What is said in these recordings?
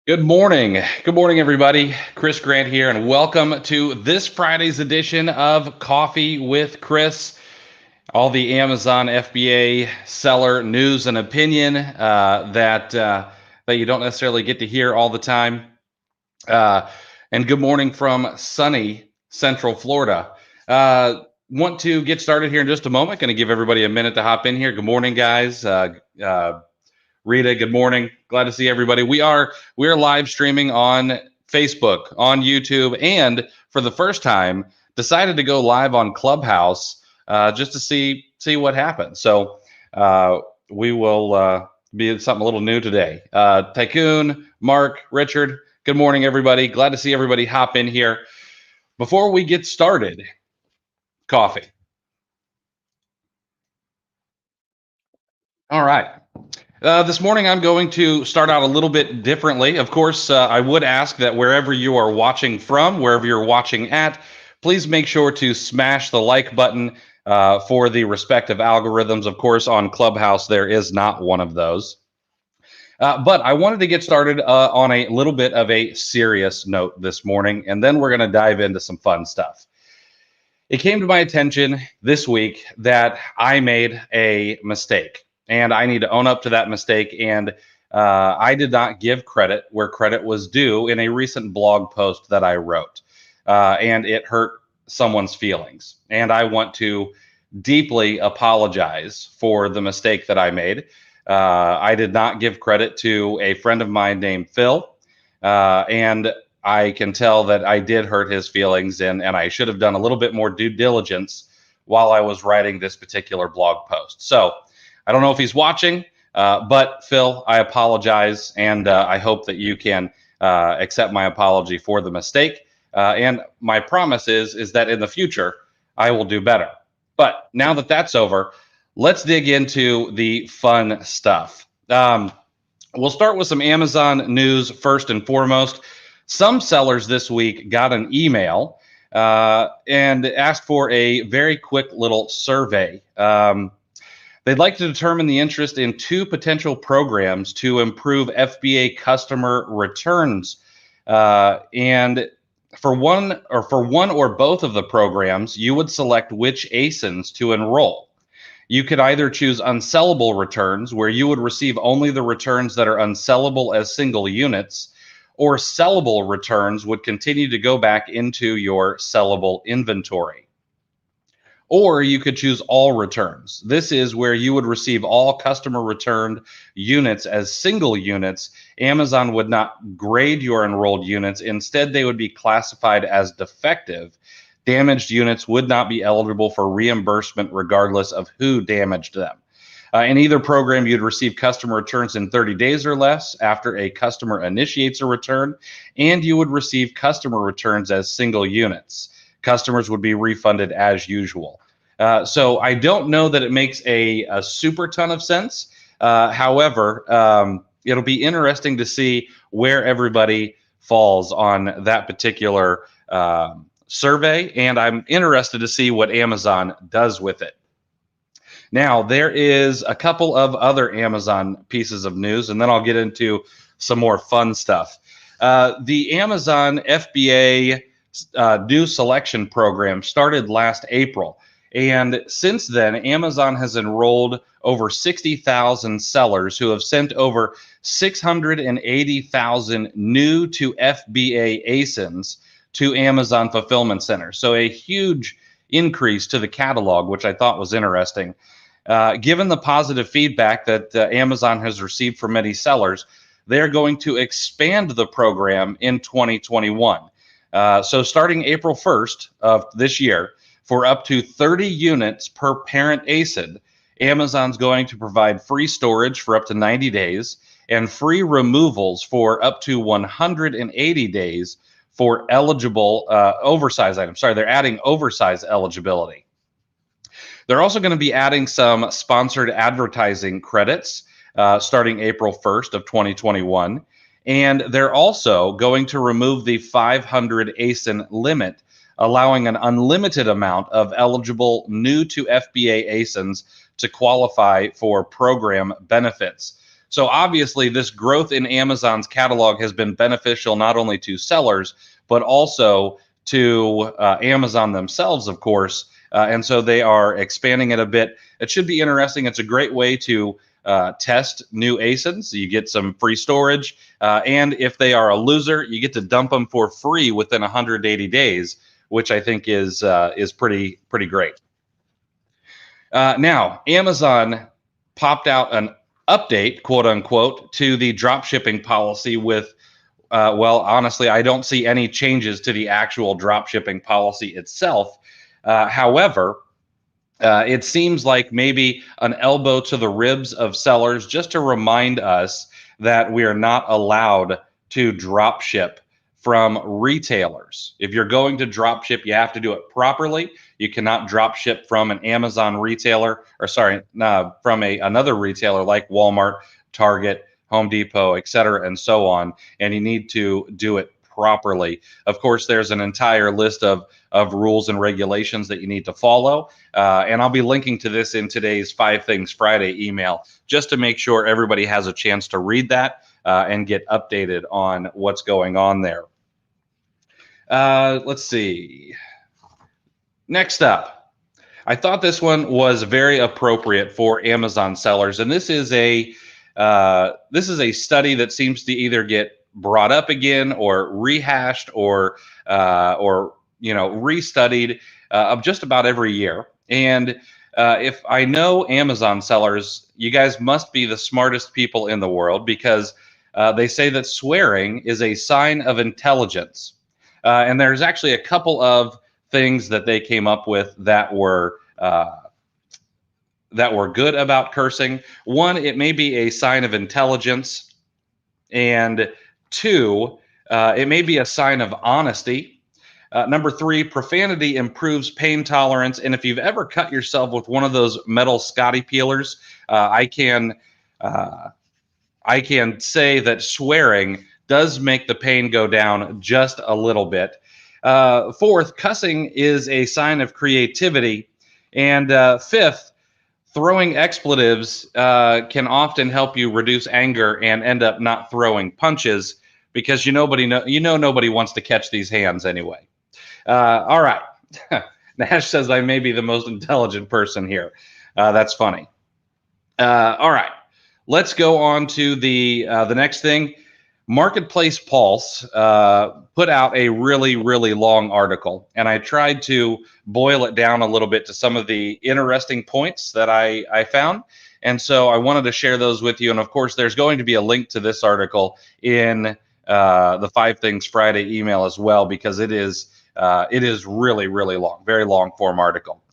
Good morning. Good morning, everybody. Chris Grant here, and welcome to this Friday's edition of Coffee with Chris. All the Amazon FBA seller news and opinion that you don't necessarily get to hear all the time. And good morning from sunny Central Florida. Want to get started here in just a moment. Going to give everybody a minute to hop in here. Good morning, guys. Rita, good morning. Glad to see everybody. We're live streaming on Facebook, on YouTube, and for the first time, decided to go live on Clubhouse just to see what happens. So we will be something a little new today. Tycoon, Mark, Richard, good morning, everybody. Glad to see everybody hop in here. Before we get started, coffee. All right. This morning, I'm going to start out a little bit differently. Of course, I would ask that wherever you are watching from, wherever you're watching at, please make sure to smash the like button for the respective algorithms. Of course, on Clubhouse, there is not one of those. But I wanted to get started on a little bit of a serious note this morning, and then we're going to dive into some fun stuff. It came to my attention this week that I made a mistake. And I need to own up to that mistake. And I did not give credit where credit was due in a recent blog post that I wrote. And it hurt someone's feelings. And I want to deeply apologize for the mistake that I made. I did not give credit to a friend of mine named Phil. And I can tell that I did hurt his feelings. And I should have done a little bit more due diligence while I was writing this particular blog post. So I don't know if he's watching, but Phil, I apologize, and I hope that you can accept my apology for the mistake. And my promise is that in the future, I will do better. But now that that's over, let's dig into the fun stuff. We'll start with some Amazon news first and foremost. Some sellers this week got an email and asked for a very quick little survey. They'd like to determine the interest in two potential programs to improve FBA customer returns. And for one or both of the programs, you would select which ASINs to enroll. You could either choose unsellable returns, where you would receive only the returns that are unsellable as single units, or sellable returns would continue to go back into your sellable inventory. Or you could choose all returns. This is where you would receive all customer returned units as single units. Amazon would not grade your enrolled units. Instead, they would be classified as defective. Damaged units would not be eligible for reimbursement regardless of who damaged them. In either program, you'd receive customer returns in 30 days or less after a customer initiates a return, and you would receive customer returns as single units. Customers would be refunded as usual. So I don't know that it makes a super ton of sense. However, it'll be interesting to see where everybody falls on that particular survey, and I'm interested to see what Amazon does with it. Now, there is a couple of other Amazon pieces of news, and then I'll get into some more fun stuff. The Amazon FBA new selection program started last April. And since then, Amazon has enrolled over 60,000 sellers who have sent over 680,000 new to FBA ASINs to Amazon fulfillment centers. So a huge increase to the catalog, which I thought was interesting. Given the positive feedback that Amazon has received from many sellers, they're going to expand the program in 2021. So starting April 1st of this year, for up to 30 units per parent ASIN, Amazon's going to provide free storage for up to 90 days and free removals for up to 180 days for eligible oversize items. Sorry, they're adding oversize eligibility. They're also going to be adding some sponsored advertising credits starting April 1st of 2021. And they're also going to remove the 500 ASIN limit, allowing an unlimited amount of eligible new to FBA ASINs to qualify for program benefits. So obviously, this growth in Amazon's catalog has been beneficial not only to sellers, but also to Amazon themselves, of course. And so they are expanding it a bit. It should be interesting. It's a great way to test new ASINs. You get some free storage. And if they are a loser, you get to dump them for free within 180 days, which I think is pretty great. Now, Amazon popped out an update, quote unquote, to the drop shipping policy with, well, honestly, I don't see any changes to the actual drop shipping policy itself. However, it seems like maybe an elbow to the ribs of sellers just to remind us that we are not allowed to drop ship from retailers. If you're going to drop ship, you have to do it properly. You cannot drop ship from an Amazon retailer, or sorry, from another retailer like Walmart, Target, Home Depot, et cetera, and so on. And you need to do it properly. Of course, there's an entire list of rules and regulations that you need to follow. And I'll be linking to this in today's 5 Things Friday email, just to make sure everybody has a chance to read that and get updated on what's going on there. Let's see. Next up, I thought this one was very appropriate for Amazon sellers, and this is a study that seems to either get brought up again or rehashed or restudied of just about every year. And if I know Amazon sellers, you guys must be the smartest people in the world, because they say that swearing is a sign of intelligence. And there's actually a couple of things that they came up with that were good about cursing. One, it may be a sign of intelligence, and 2, it may be a sign of honesty. Number 3, profanity improves pain tolerance. And if you've ever cut yourself with one of those metal Scotty peelers, I can say that swearing does make the pain go down just a little bit. 4th, cussing is a sign of creativity. And 5th, throwing expletives can often help you reduce anger and end up not throwing punches, because nobody wants to catch these hands anyway. All right. Nash says I may be the most intelligent person here. That's funny. All right. Let's go on to the next thing. Marketplace Pulse put out a really long article, and I tried to boil it down a little bit to some of the interesting points that I found. And so I wanted to share those with you. And of course, there's going to be a link to this article in the 5 Things Friday email as well, because it is really long, very long form article.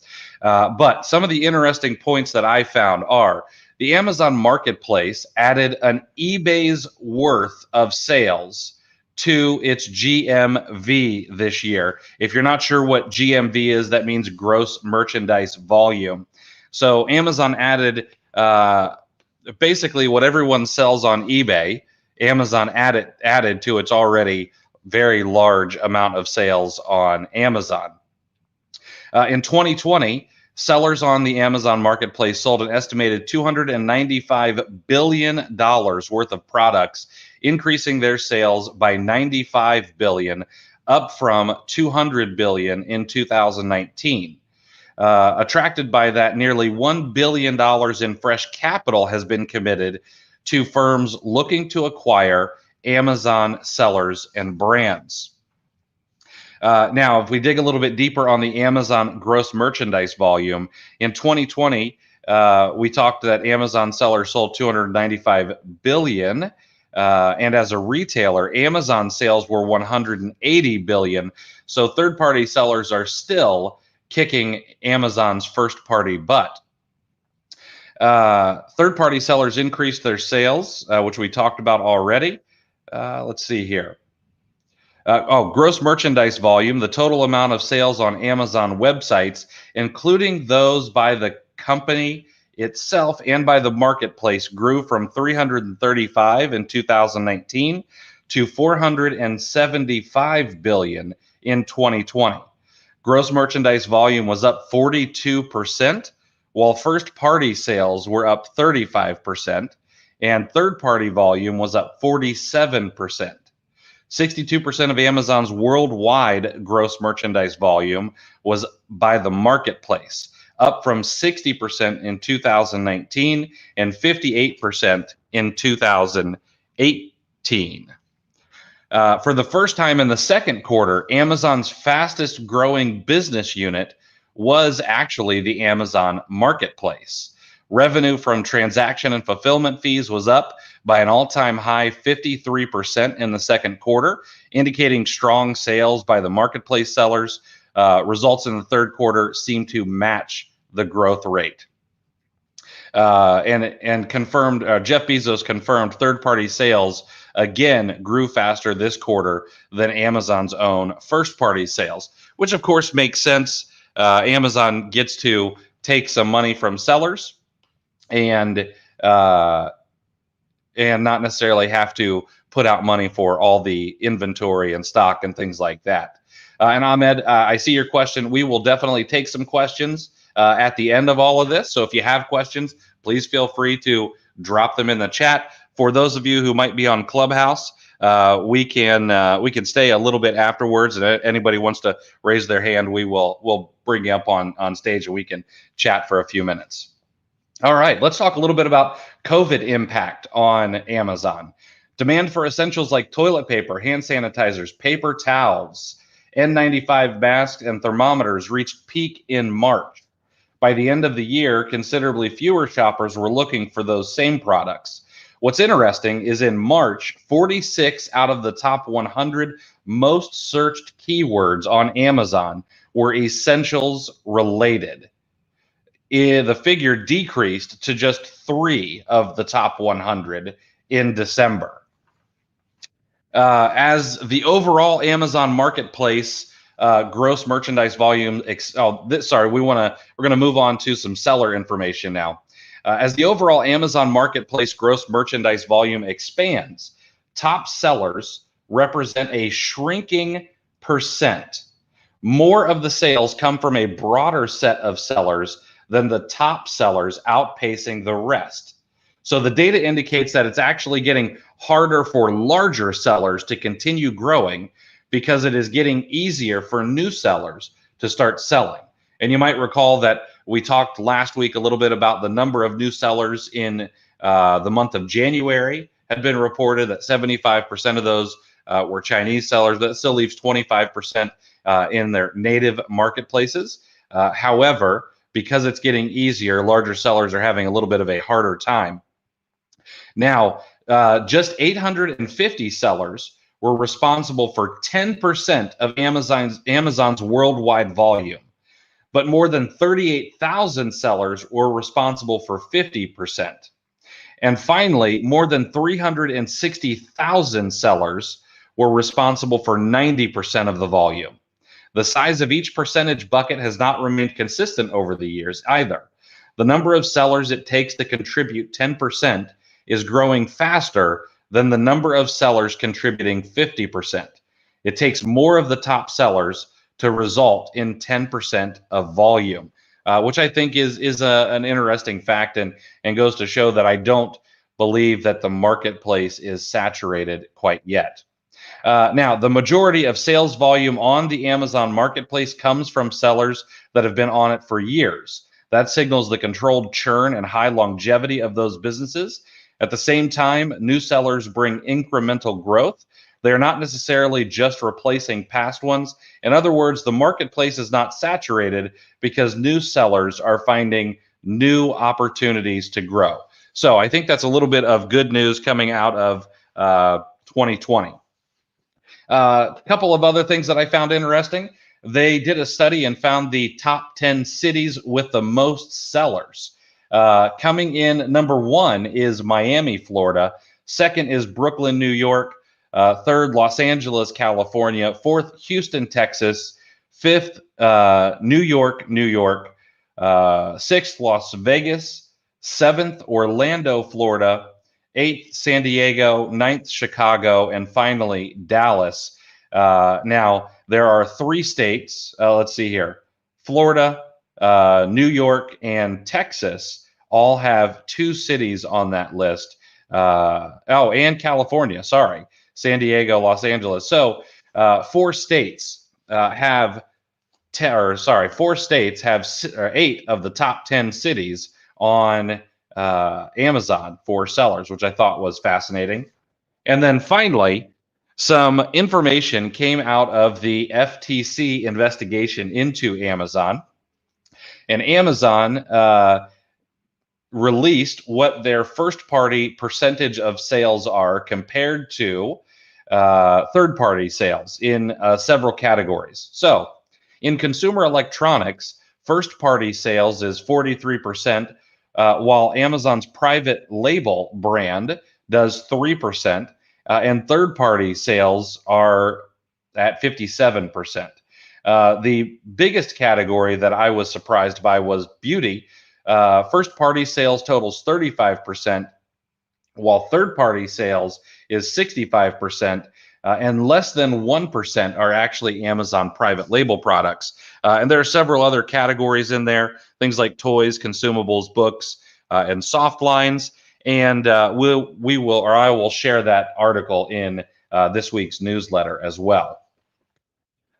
But some of the interesting points that I found are: the Amazon Marketplace added an eBay's worth of sales to its GMV this year. If you're not sure what GMV is, that means gross merchandise volume. So Amazon added basically what everyone sells on eBay. Amazon added to its already very large amount of sales on Amazon. In 2020, sellers on the Amazon Marketplace sold an estimated $295 billion worth of products, increasing their sales by $95 billion, up from $200 billion in 2019. Attracted by that, nearly $1 billion in fresh capital has been committed to firms looking to acquire Amazon sellers and brands. Now, if we dig a little bit deeper on the Amazon gross merchandise volume, in 2020, we talked that Amazon sellers sold $295 billion. And as a retailer, Amazon sales were $180 billion. So third-party sellers are still kicking Amazon's first-party butt. Third-party sellers increased their sales, which we talked about already. Let's see here. Gross merchandise volume, the total amount of sales on Amazon websites, including those by the company itself and by the marketplace, grew from 335 in 2019 to 475 billion in 2020. Gross merchandise volume was up 42%, while first-party sales were up 35%. and third-party volume was up 47%. 62% of Amazon's worldwide gross merchandise volume was by the marketplace, up from 60% in 2019 and 58% in 2018. For the first time in the second quarter, Amazon's fastest growing business unit was actually the Amazon Marketplace. Revenue from transaction and fulfillment fees was up by an all-time high 53% in the second quarter, indicating strong sales by the marketplace sellers. Results in the third quarter seem to match the growth rate. And confirmed, Jeff Bezos confirmed third-party sales again grew faster this quarter than Amazon's own first-party sales, which of course makes sense. Amazon gets to take some money from sellers and not necessarily have to put out money for all the inventory and stock and things like that. And Ahmed, I see your question. We will definitely take some questions at the end of all of this. So if you have questions, please feel free to drop them in the chat. For those of you who might be on Clubhouse, we can stay a little bit afterwards, and anybody wants to raise their hand, we'll bring you up on stage and we can chat for a few minutes. All right, let's talk a little bit about COVID impact on Amazon. Demand for essentials like toilet paper, hand sanitizers, paper towels, N95 masks, and thermometers reached peak in March. By the end of the year, considerably fewer shoppers were looking for those same products. What's interesting is in March, 46 out of the top 100 most searched keywords on Amazon were essentials related. The figure decreased to just 3 of the top 100 in December. As the overall Amazon marketplace gross merchandise volume, we're going to move on to some seller information now. As the overall Amazon marketplace gross merchandise volume expands, top sellers represent a shrinking percent. More of the sales come from a broader set of sellers than the top sellers, outpacing the rest. So the data indicates that it's actually getting harder for larger sellers to continue growing because it is getting easier for new sellers to start selling. And you might recall that we talked last week a little bit about the number of new sellers in the month of January. Had been reported that 75% of those were Chinese sellers. That still leaves 25% in their native marketplaces. However, because it's getting easier, larger sellers are having a little bit of a harder time. Now, just 850 sellers were responsible for 10% of Amazon's worldwide volume. But more than 38,000 sellers were responsible for 50%. And finally, more than 360,000 sellers were responsible for 90% of the volume. The size of each percentage bucket has not remained consistent over the years either. The number of sellers it takes to contribute 10% is growing faster than the number of sellers contributing 50%. It takes more of the top sellers to result in 10% of volume, which I think is an interesting fact and goes to show that I don't believe that the marketplace is saturated quite yet. Now, the majority of sales volume on the Amazon marketplace comes from sellers that have been on it for years. That signals the controlled churn and high longevity of those businesses. At the same time, new sellers bring incremental growth. They are not necessarily just replacing past ones. In other words, the marketplace is not saturated because new sellers are finding new opportunities to grow. So I think that's a little bit of good news coming out of 2020. A couple of other things that I found interesting. They did a study and found the top 10 cities with the most sellers. Coming in number 1 is Miami, Florida. Second is Brooklyn, New York. Third, Los Angeles, California. Fourth, Houston, Texas. Fifth, New York, New York. Sixth, Las Vegas. Seventh, Orlando, Florida. Eighth, San Diego. Ninth, Chicago. And finally, Dallas. Now, there are 3 states. Let's see here. Florida, New York, and Texas all have 2 cities on that list And California. Sorry, San Diego, Los Angeles. So 4 states have 8 of the top 10 cities on Amazon for sellers, which I thought was fascinating. And then finally, some information came out of the FTC investigation into Amazon. And Amazon released what their first party percentage of sales are compared to third party sales in several categories. So, in consumer electronics, first party sales is 43%, while Amazon's private label brand does 3%, and third party sales are at 57%. The biggest category that I was surprised by was beauty. First party sales totals 35%, while third party sales is 65%, and less than 1% are actually Amazon private label products. And there are several other categories in there, things like toys, consumables, books, and soft lines. And I will share that article in this week's newsletter as well.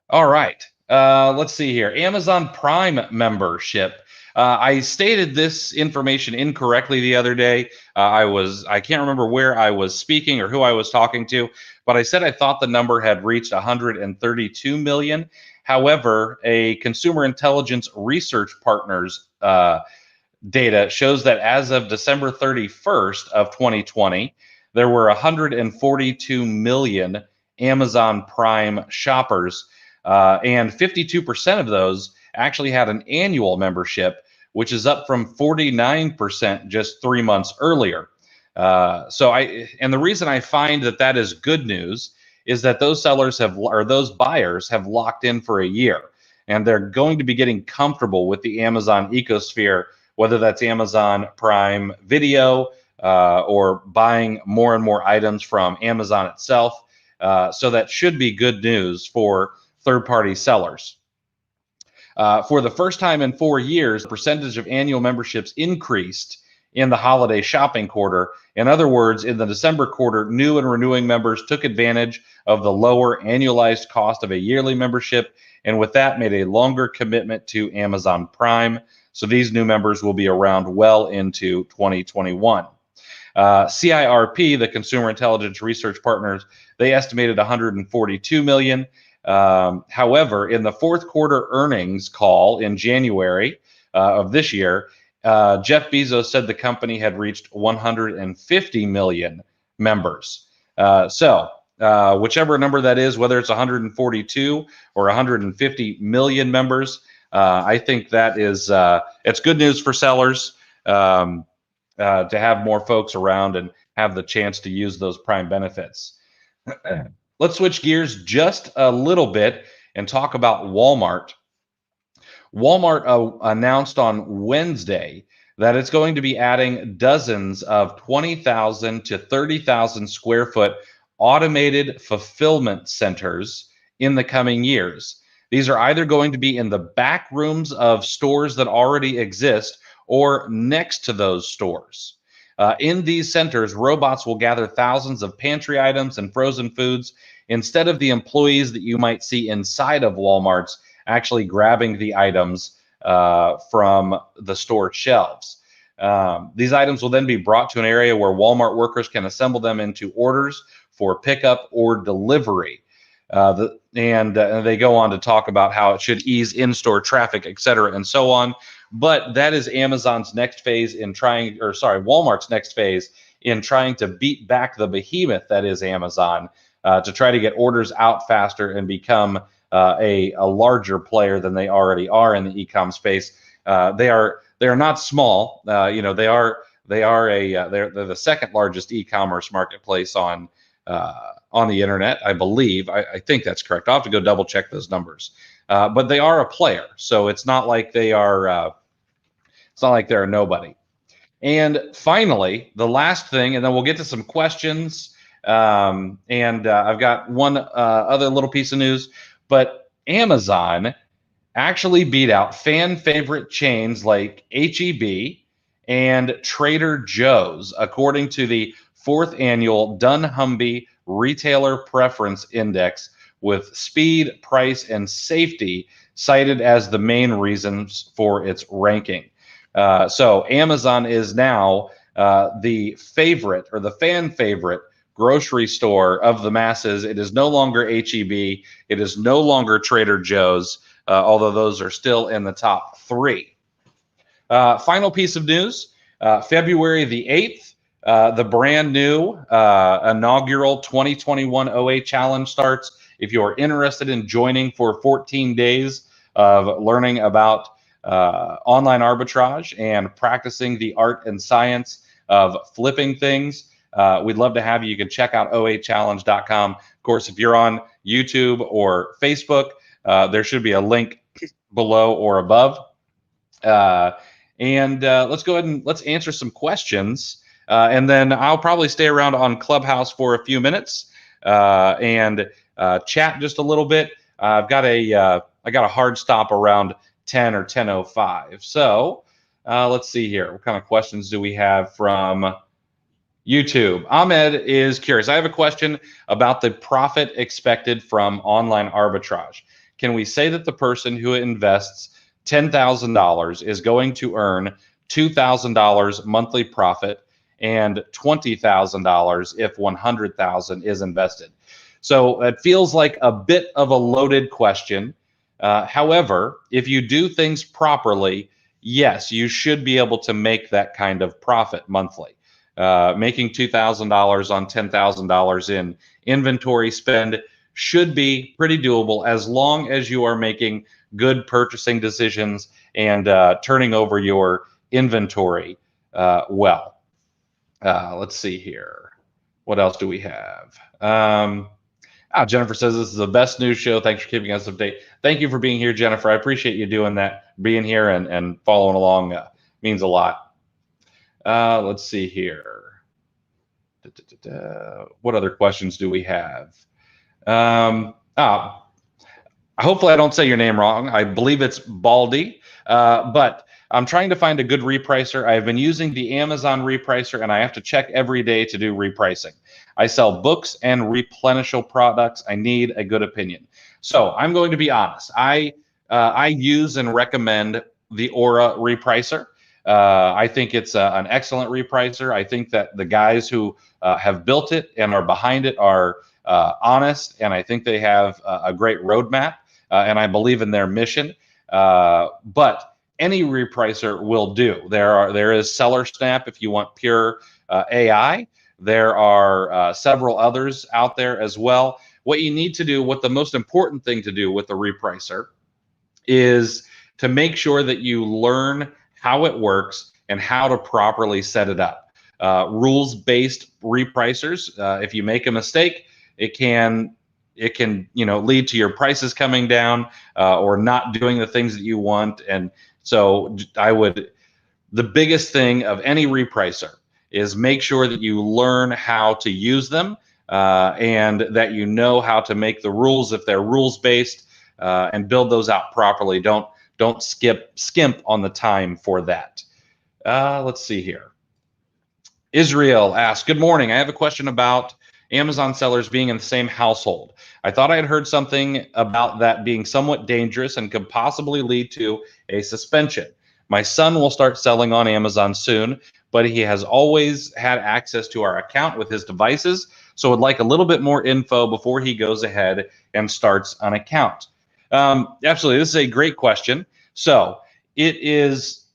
All right. Let's see here. Amazon Prime membership. I stated this information incorrectly the other day. I can't remember where I was speaking or who I was talking to, but I said I thought the number had reached 132 million. However, a Consumer Intelligence Research Partners data shows that as of December 31st of 2020, there were 142 million Amazon Prime shoppers, and 52% of those actually had an annual membership, which is up from 49% just 3 months earlier. And the reason I find that is good news is that those those buyers have locked in for a year, and they're going to be getting comfortable with the Amazon ecosphere, whether that's Amazon Prime Video or buying more and more items from Amazon itself. So that should be good news for third-party sellers. For the first time in 4 years, the percentage of annual memberships increased in the holiday shopping quarter. In other words, in the December quarter, new and renewing members took advantage of the lower annualized cost of a yearly membership, and with that made a longer commitment to Amazon Prime. So these new members will be around well into 2021. CIRP, the Consumer Intelligence Research Partners, they estimated 142 million. However, in the fourth quarter earnings call in January of this year, Jeff Bezos said the company had reached 150 million members. Whichever number that is, whether it's 142 or 150 million members, I think that is it's good news for sellers to have more folks around and have the chance to use those Prime benefits. Let's switch gears just a little bit and talk about Walmart. Walmart announced on Wednesday that it's going to be adding dozens of 20,000 to 30,000 square foot automated fulfillment centers in the coming years. These are either going to be in the back rooms of stores that already exist or next to those stores. In these centers, robots will gather thousands of pantry items and frozen foods instead of the employees that you might see inside of Walmart's actually grabbing the items from the store shelves. These items will then be brought to an area where Walmart workers can assemble them into orders for pickup or delivery. They go on to talk about how it should ease in-store traffic, et cetera, and so on. But that is Walmart's next phase in trying to beat back the behemoth that is Amazon, to try to get orders out faster and become a larger player than they already are in the e-com space. They are not small. They're the second largest e-commerce marketplace on the internet, I believe. I think that's correct. I'll have to go double check those numbers. But they are a player, so it's not like they are. It's not like they're a nobody. And finally, the last thing, and then we'll get to some questions. I've got one other little piece of news, but Amazon actually beat out fan favorite chains like HEB and Trader Joe's, according to the fourth annual Dunnhumby Retailer Preference Index with speed, price, and safety cited as the main reasons for its ranking. So Amazon is now the favorite, or the fan favorite, grocery store of the masses. It is no longer HEB. It is no longer Trader Joe's, although those are still in the top 3. Final piece of news, February the 8th, the brand new inaugural 2021 OA Challenge starts. If you are interested in joining for 14 days of learning about online arbitrage and practicing the art and science of flipping things, we'd love to have you. You can check out oachallenge.com. Of course, if you're on YouTube or Facebook, there should be a link below or above. Let's go ahead and let's answer some questions. And then I'll probably stay around on Clubhouse for a few minutes and chat just a little bit. I got a hard stop around 10 or 10:05. So let's see here. What kind of questions do we have from YouTube? Ahmed is curious. I have a question about the profit expected from online arbitrage. Can we say that the person who invests $10,000 is going to earn $2,000 monthly profit and $20,000 if $100,000 is invested? So it feels like a bit of a loaded question. However, if you do things properly, yes, you should be able to make that kind of profit monthly. Making $2,000 on $10,000 in inventory spend should be pretty doable as long as you are making good purchasing decisions and turning over your inventory well. Let's see here. What else do we have? Jennifer says this is the best news show. Thanks for keeping us updated. Thank you for being here, Jennifer. I appreciate you doing that, being here and following along. Means a lot. Let's see here. What other questions do we have? Hopefully I don't say your name wrong. I believe it's Baldy, but I'm trying to find a good repricer. I've been using the Amazon repricer, and I have to check every day to do repricing. I sell books and replenishable products. I need a good opinion. So I'm going to be honest. I use and recommend the Aura repricer. I think it's an excellent repricer. I think that the guys who have built it and are behind it are honest, and I think they have a great roadmap, and I believe in their mission. But any repricer will do. There is Seller Snap if you want pure AI. There are several others out there as well. What you need to do, what the most important thing to do with the repricer is to make sure that you learn how it works and how to properly set it up. Rules-based repricers, if you make a mistake, it can lead to your prices coming down or not doing the things that you want. And so the biggest thing of any repricer is make sure that you learn how to use them and that you know how to make the rules if they're rules-based and build those out properly. Don't skimp on the time for that. Let's see here. Israel asks, good morning. I have a question about Amazon sellers being in the same household. I thought I had heard something about that being somewhat dangerous and could possibly lead to a suspension. My son will start selling on Amazon soon, but he has always had access to our account with his devices, so would like a little bit more info before he goes ahead and starts an account. Absolutely, this is a great question. So it is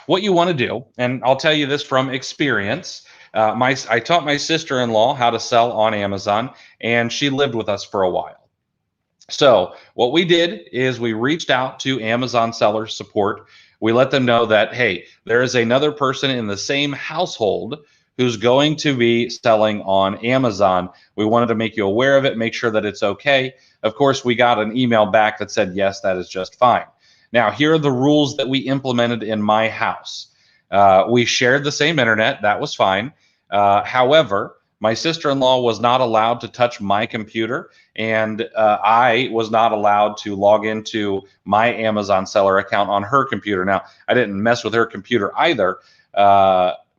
what you want to do, and I'll tell you this from experience. I taught my sister-in-law how to sell on Amazon, and she lived with us for a while. So what we did is we reached out to Amazon seller support. We let them know that, hey, there is another person in the same household who's going to be selling on Amazon. We wanted to make you aware of it, make sure that it's okay. Of course, we got an email back that said, yes, that is just fine. Now, here are the rules that we implemented in my house. We shared the same internet. That was fine. However, my sister-in-law was not allowed to touch my computer, and I was not allowed to log into my Amazon seller account on her computer. Now, I didn't mess with her computer either,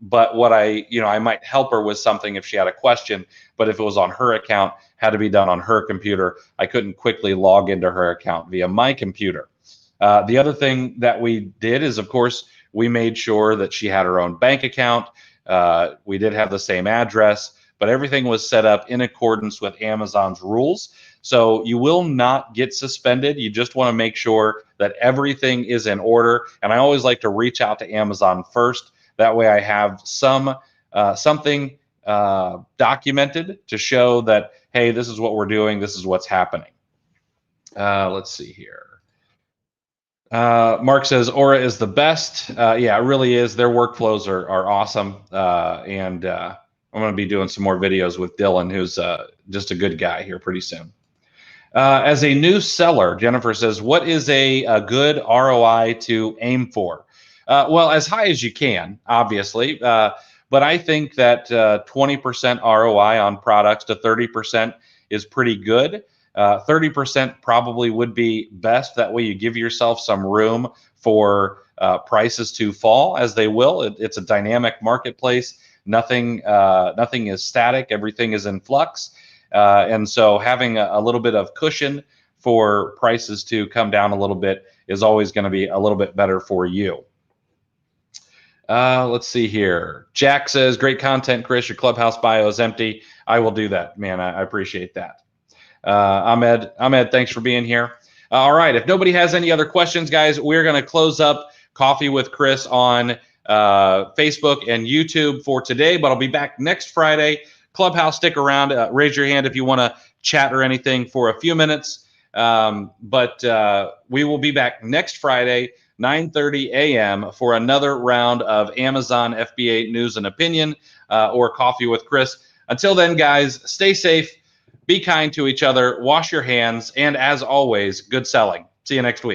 but what I might help her with something if she had a question, but if it was on her account, had to be done on her computer. I couldn't quickly log into her account via my computer. The other thing that we did is, of course, we made sure that she had her own bank account. We did have the same address, but everything was set up in accordance with Amazon's rules. So you will not get suspended. You just want to make sure that everything is in order. And I always like to reach out to Amazon first. That way I have something documented to show that, hey, this is what we're doing. This is what's happening. Let's see here. Mark says Aura is the best. Yeah, it really is. Their workflows are awesome. And I'm going to be doing some more videos with Dylan, who's just a good guy here pretty soon. As a new seller, Jennifer says, what is a good ROI to aim for? Well, as high as you can, obviously. But I think that 20% ROI on products to 30% is pretty good. 30% probably would be best. That way you give yourself some room for prices to fall, as they will. It's a dynamic marketplace. Nothing is static. Everything is in flux. And so having a little bit of cushion for prices to come down a little bit is always going to be a little bit better for you. Let's see here. Jack says, great content, Chris. Your Clubhouse bio is empty. I will do that, man. I appreciate that. Ahmed, thanks for being here. All right. If nobody has any other questions, guys, we're going to close up Coffee with Chris on Facebook and YouTube for today, but I'll be back next Friday. Clubhouse, stick around. Raise your hand if you want to chat or anything for a few minutes. But we will be back next Friday, 9:30 a.m. for another round of Amazon FBA news and opinion or Coffee with Chris. Until then, guys, stay safe. Be kind to each other, wash your hands, and as always, good selling. See you next week.